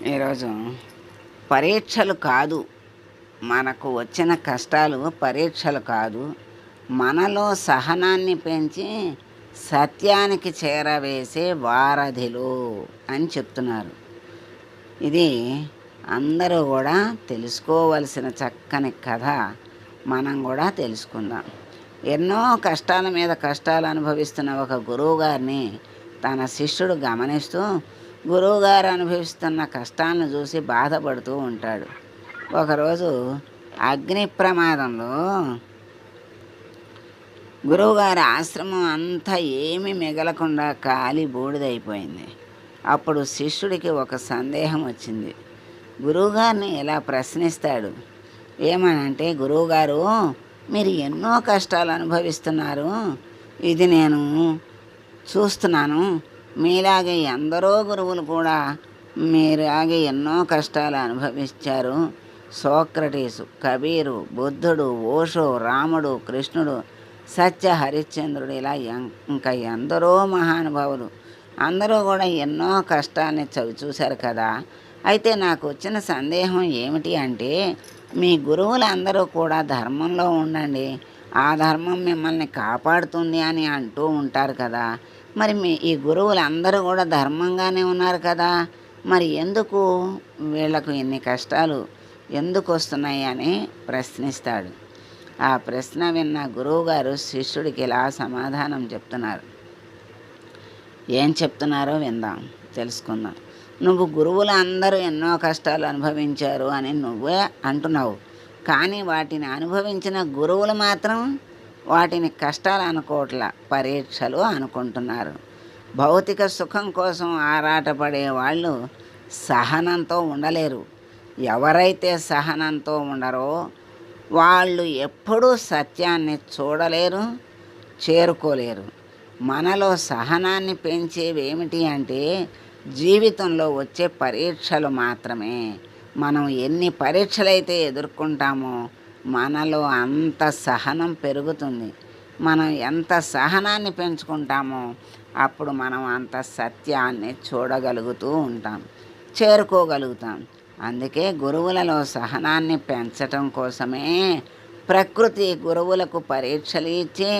ఈరోజు పరీక్షలు కాదు, మనకు వచ్చిన కష్టాలు పరీక్షలు కాదు, మనలో సహనాన్ని పెంచి సత్యానికి చేరవేసే వారధిలు అని చెప్తున్నారు. ఇది అందరూ కూడా తెలుసుకోవలసిన చక్కని కథ. మనం కూడా తెలుసుకుందాం. ఎన్నో కష్టాల మీద కష్టాలు అనుభవిస్తున్న ఒక గురువుగారిని తన శిష్యుడు గమనిస్తూ గురువుగారు అనుభవిస్తున్న కష్టాలను చూసి బాధపడుతూ ఉంటాడు. ఒకరోజు అగ్ని ప్రమాదంలో గురువుగారి ఆశ్రమం అంతా ఏమీ మిగలకుండా కాలి బూడిదైపోయింది. అప్పుడు శిష్యుడికి ఒక సందేహం వచ్చింది. గురువుగారిని ఇలా ప్రశ్నిస్తాడు. ఏమనంటే, గురువుగారు, మీరు ఎన్నో కష్టాలు అనుభవిస్తున్నారు, ఇది నేను చూస్తున్నాను. మీలాగే ఎందరో గురువులు కూడా మీలాగే ఎన్నో కష్టాలు అనుభవించారు. సోక్రటీసు, కబీరు, బుద్ధుడు, ఓషో, రాముడు, కృష్ణుడు, సత్య హరిశ్చంద్రుడు, ఇలా ఇంకా ఎందరో మహానుభావులు అందరూ కూడా ఎన్నో కష్టాన్ని చూశారు కదా. అయితే నాకు వచ్చిన సందేహం ఏమిటి అంటే, మీ గురువులందరూ కూడా ధర్మంలో ఉండండి, ఆ ధర్మం మిమ్మల్ని కాపాడుతుంది అని అంటూ ఉంటారు కదా. మరి ఈ గురువులందరూ కూడా ధర్మంగానే ఉన్నారు కదా, మరి ఎందుకు వీళ్లకు ఇన్ని కష్టాలు ఎందుకు వస్తున్నాయి అని ప్రశ్నిస్తాడు. ఆ ప్రశ్న విన్న గురువుగారు శిష్యుడికి ఇలా సమాధానం చెప్తున్నారు. ఏం చెప్తున్నారో విందాం, తెలుసుకుందాం. నువ్వు గురువులు అందరూ ఎన్నో కష్టాలు అనుభవించారు అని నువ్వే అంటున్నావు, కానీ వాటిని అనుభవించిన గురువులు మాత్రం వాటిని కష్టాలు అనుకోవట్ల, పరీక్షలు అనుకుంటున్నారు. భౌతిక సుఖం కోసం ఆరాటపడే వాళ్ళు సహనంతో ఉండలేరు. ఎవరైతే సహనంతో ఉండరో వాళ్ళు ఎప్పుడూ సత్యాన్ని చూడలేరు, చేరుకోలేరు. మనలో సహనాన్ని పెంచేవి ఏమిటి అంటే, జీవితంలో వచ్చే పరీక్షలు మాత్రమే. మనం ఎన్ని పరీక్షలైతే ఎదుర్కొంటామో మనలో అంత సహనం పెరుగుతుంది. మనం ఎంత సహనాన్ని పెంచుకుంటామో అప్పుడు మనం అంత సత్యాన్ని చూడగలుగుతూ ఉంటాం, చేరుకోగలుగుతాం. అందుకే గురువులలో సహనాన్ని పెంచటం కోసమే ప్రకృతి గురువులకు పరీక్షలు ఇచ్చి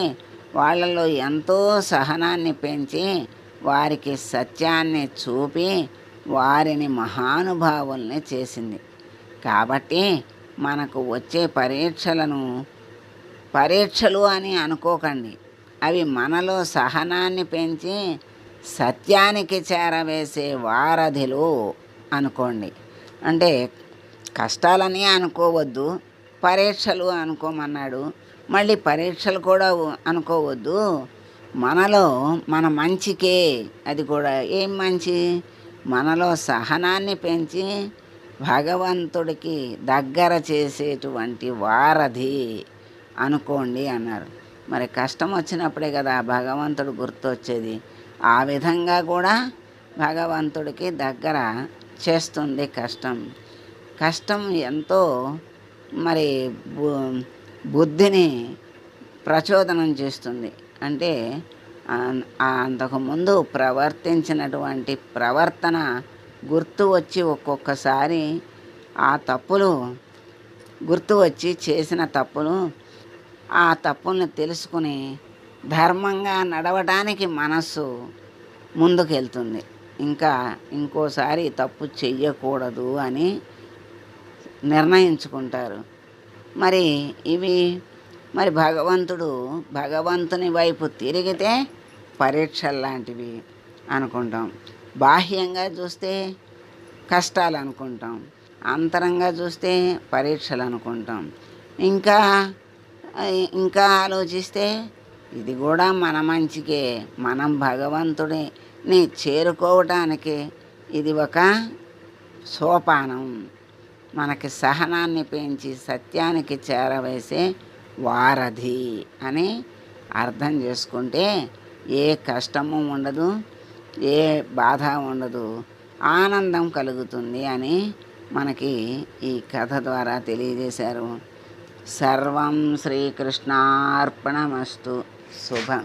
వాళ్ళలో ఎంతో సహనాన్ని పెంచి వారికి సత్యాన్ని చూపి వారిని మహానుభావుల్ని చేసింది. కాబట్టి మనకు వచ్చే పరీక్షలు అని అనుకోకండి, అవి మనలో సహనాన్ని పెంచి సత్యానికి చేరవేసే వారధిలు అనుకోండి. అంటే కష్టాలని అనుకోవద్దు, పరీక్షలు అనుకోమన్నాడు. మళ్ళీ పరీక్షలు కూడా అనుకోవద్దు. మనలో మన మంచికే, అది కూడా ఏం మంచి, మనలో సహనాన్ని పెంచి భగవంతుడికి దగ్గర చేసేటువంటి వారధి అనుకోండి అన్నారు. మరి కష్టం వచ్చినప్పుడే కదా భగవంతుడు గుర్తొచ్చేది. ఆ విధంగా కూడా భగవంతుడికి దగ్గర చేస్తుంది కష్టం ఎంతో మరి బుద్ధిని ప్రచోదనం చేస్తుంది. అంటే అంతకుముందు ప్రవర్తించినటువంటి ప్రవర్తన గుర్తు వచ్చి ఒక్కొక్కసారి ఆ తప్పులు గుర్తు వచ్చి చేసిన తప్పులు, ఆ తప్పుల్ని తెలుసుకుని ధర్మంగా నడవడానికి మనస్సు ముందుకెళ్తుంది. ఇంకోసారి తప్పు చెయ్యకూడదు అని నిర్ణయించుకుంటారు. మరి మరి భగవంతుని వైపు తిరిగితే పరీక్షలు లాంటివి అనుకుంటాం. బాహ్యంగా చూస్తే కష్టాలు అనుకుంటాం, అంతరంగా చూస్తే పరీక్షలు అనుకుంటాం. ఇంకా ఆలోచిస్తే ఇది కూడా మన మంచికే, మనం భగవంతుడిని చేరుకోవటానికి ఇది ఒక సోపానం. మనకి సహనాన్ని పెంచి సత్యానికి చేరవేసే వారధి అని అర్థం చేసుకుంటే ఏ కష్టము ఉండదు, ఏ బాధ ఉండదు, ఆనందం కలుగుతుంది అని మనకి ఈ కథ ద్వారా తెలియజేశారు. సర్వం శ్రీకృష్ణార్పణమస్తు. శుభం.